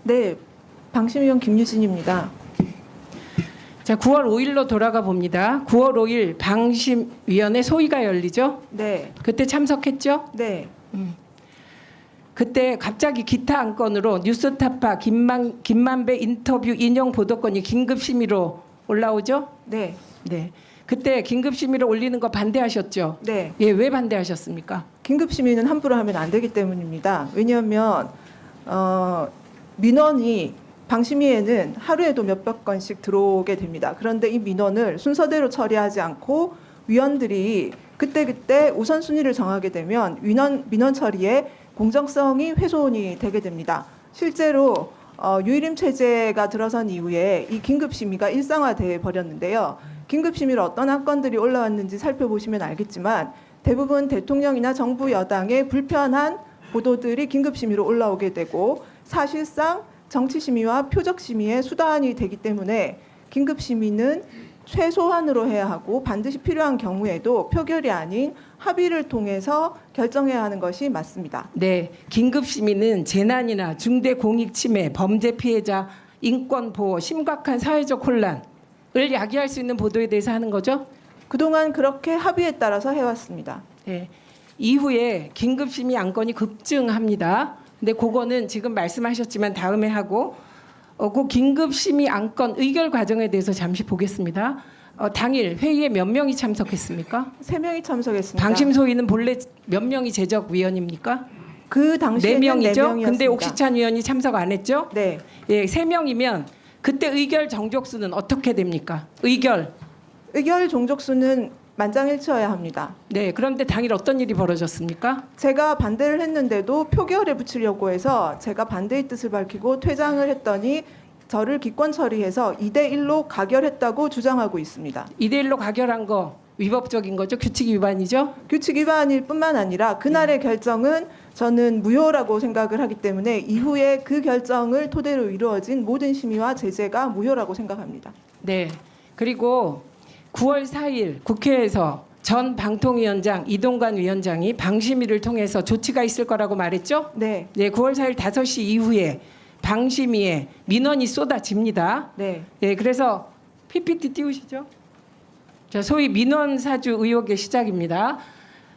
네, 방심위원 김유진입니다. 자, 9월 5일로 돌아가 봅니다. 9월 5일 방심위원회 소위가 열리죠? 네, 그때 참석했죠? 네, 그때 갑자기 기타 안건으로 뉴스타파 김만배 인터뷰 인용 보도권이 긴급 심의로 올라오죠? 네, 네. 그때 긴급 심의로 올리는 거 반대하셨죠? 네. 예, 왜 반대하셨습니까? 긴급심의는 함부로 하면 안 되기 때문입니다. 왜냐하면 민원이 방심위에는 하루에도 몇백 건씩 들어오게 됩니다. 그런데 이 민원을 순서대로 처리하지 않고 위원들이 그때그때 우선순위를 정하게 되면 민원 처리에 공정성이 훼손이 되게 됩니다. 실제로 유일임 체제가 들어선 이후에 이 긴급심의가 일상화돼 버렸는데요. 긴급심의로 어떤 안건들이 올라왔는지 살펴보시면 알겠지만 대부분 대통령이나 정부 여당의 불편한 보도들이 긴급심의로 올라오게 되고 사실상 정치심의와 표적심의의 수단이 되기 때문에 긴급심의는 최소한으로 해야 하고 반드시 필요한 경우에도 표결이 아닌 합의를 통해서 결정해야 하는 것이 맞습니다. 네, 긴급 심의는 재난이나 중대 공익 침해, 범죄 피해자 인권 보호, 심각한 사회적 혼란을 야기할 수 있는 보도에 대해서 하는 거죠? 그동안 그렇게 합의에 따라서 해왔습니다. 네. 이후에 긴급 심의 안건이 급증합니다. 근데 그거는 지금 말씀하셨지만 다음에 하고 그 긴급 심의 안건 의결 과정에 대해서 잠시 보겠습니다. 당일 회의에 몇 명이 참석했습니까? 3명이 참석했습니다. 방심 소위는 본래 몇 명이 제적 위원입니까? 그 당시에는 4명이죠. 4명이었습니다. 근데 옥시찬 위원이 참석 안 했죠? 네. 예, 3명이면 그때 의결 정족수는 어떻게 됩니까? 의결. 종족수는 만장일치여야 합니다. 네, 그런데 당일 어떤 일이 벌어졌습니까? 제가 반대를 했는데도 표결에 붙이려고 해서 제가 반대의 뜻을 밝히고 퇴장을 했더니 저를 기권 처리해서 2대1로 가결했다고 주장하고 있습니다. 2대1로 가결한 거 위법적인 거죠? 규칙 위반이죠? 규칙 위반일 뿐만 아니라 그날의 결정은 저는 무효라고 생각을 하기 때문에 이후에 그 결정을 토대로 이루어진 모든 심의와 제재가 무효라고 생각합니다. 네. 그리고 9월 4일 국회에서 전 방통위원장 이동관 위원장이 방심위를 통해서 조치가 있을 거라고 말했죠? 네. 네, 9월 4일 5시 이후에 방심위에 민원이 쏟아집니다. 네. 네, 그래서 PPT 띄우시죠. 자, 소위 민원 사주 의혹의 시작입니다.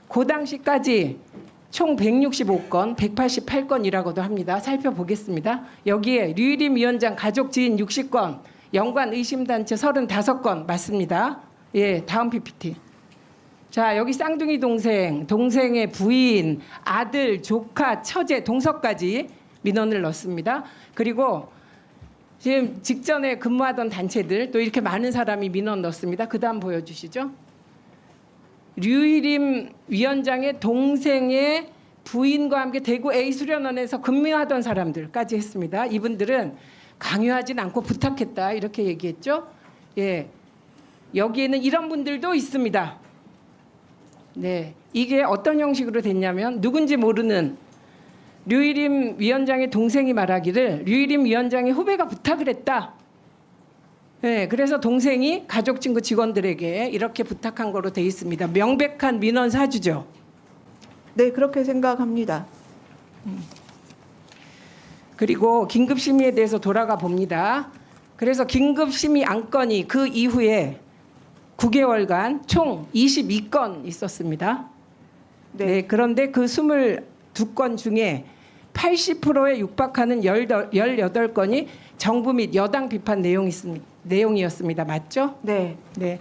그 당시까지 총 165건, 188건이라고도 합니다. 살펴보겠습니다. 여기에 류일임 위원장 가족 지인 60건, 연관 의심단체 35건 맞습니다. 예, 다음 PPT. 자, 여기 쌍둥이 동생, 동생의 부인, 아들, 조카, 처제, 동서까지 민원을 넣습니다. 그리고 지금 직전에 근무하던 단체들 또 이렇게 많은 사람이 민원 넣습니다. 그 다음 보여주시죠. 류일임 위원장의 동생의 부인과 함께 대구 A수련원에서 근무하던 사람들까지 했습니다. 이분들은 강요하진 않고 부탁했다 이렇게 얘기했죠. 예, 여기에는 이런 분들도 있습니다. 네, 이게 어떤 형식으로 됐냐면 누군지 모르는 류일임 위원장의 동생이 말하기를 류일임 위원장의 후배가 부탁을 했다. 네, 그래서 동생이 가족, 친구, 직원들에게 이렇게 부탁한 거로 돼 있습니다. 명백한 민원 사주죠. 네, 그렇게 생각합니다. 그리고 긴급심의에 대해서 돌아가 봅니다. 그래서 긴급심의 안건이 그 이후에 9개월간 총 22건 있었습니다. 네, 그런데 그 22건 중에 80%에 육박하는 18건이 정부 및 여당 비판 내용이었습니다. 맞죠? 네. 네.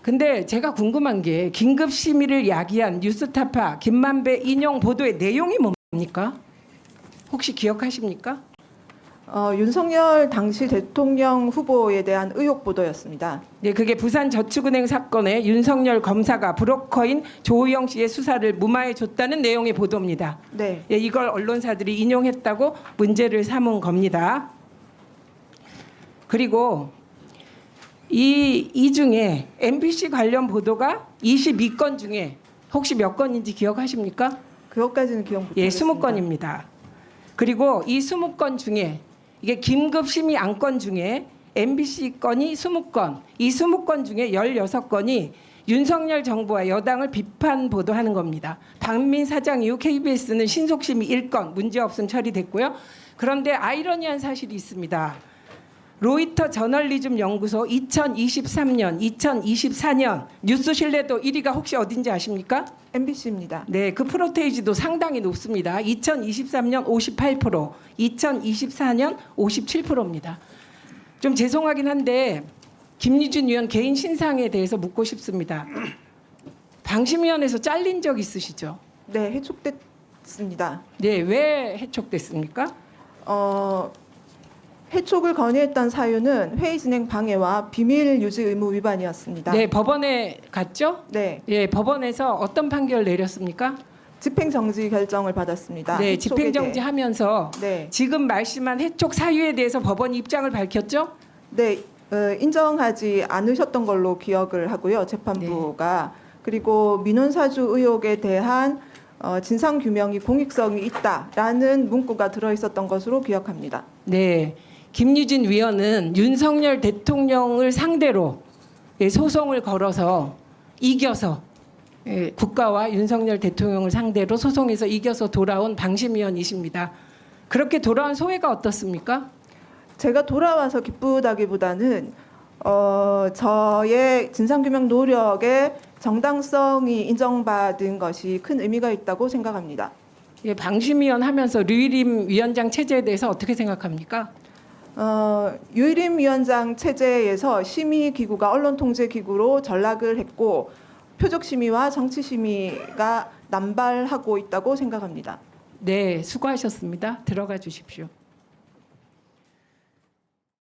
근데 제가 궁금한 게 긴급 심의를 야기한 뉴스타파 김만배 인용 보도의 내용이 뭡니까? 혹시 기억하십니까? 윤석열 당시 대통령 후보에 대한 의혹 보도였습니다. 네, 그게 부산저축은행 사건에 윤석열 검사가 브로커인 조우영 씨의 수사를 무마해 줬다는 내용의 보도입니다. 네. 예, 이걸 언론사들이 인용했다고 문제를 삼은 겁니다. 그리고 이 중에 MBC 관련 보도가 22건 중에 혹시 몇 건인지 기억하십니까? 그것까지는 기억 못하겠습니다. 예, 20건입니다. 그리고 이 20건 중에 이게 긴급 심의 안건 중에 MBC 건이 20건, 이 20건 중에 16건이 윤석열 정부와 여당을 비판 보도하는 겁니다. 박민 사장 이후 KBS는 신속심의 1건 문제없음 처리됐고요. 그런데 아이러니한 사실이 있습니다. 로이터 저널리즘 연구소 2023년, 2024년 뉴스 신뢰도 1위가 혹시 어딘지 아십니까? MBC입니다. 네, 그 프로테이지도 상당히 높습니다. 2023년 58%, 2024년 57%입니다. 좀 죄송하긴 한데 김유진 의원 개인 신상에 대해서 묻고 싶습니다. 방심위원회에서 잘린 적 있으시죠? 네, 해촉됐습니다. 네, 왜 해촉됐습니까? 해촉을 건의했던 사유는 회의 진행 방해와 비밀 유지 의무 위반이었습니다. 네, 법원에 갔죠? 네, 예, 법원에서 어떤 판결 내렸습니까? 집행 정지 결정을 받았습니다. 네, 해촉에 집행 정지하면서 대해. 지금 말씀한 해촉 사유에 대해서 법원이 입장을 밝혔죠? 네, 인정하지 않으셨던 걸로 기억을 하고요. 재판부가. 그리고 민원사주 의혹에 대한 진상 규명이 공익성이 있다라는 문구가 들어 있었던 것으로 기억합니다. 네, 김유진 위원은 윤석열 대통령을 상대로 소송을 걸어서 이겨서 국가와 윤석열 대통령을 상대로 소송에서 이겨서 돌아온 방심위원이십니다. 그렇게 돌아온 소회가 어떻습니까? 제가 돌아와서 기쁘다기보다는 저의 진상규명 노력의 정당성이 인정받은 것이 큰 의미가 있다고 생각합니다. 예, 방심위원 하면서 류일임 위원장 체제에 대해서 어떻게 생각합니까? 유일임 위원장 체제에서 심의기구가 언론통제기구로 전락을 했고 표적심의와 정치심의가 남발하고 있다고 생각합니다. 네, 수고하셨습니다. 들어가 주십시오.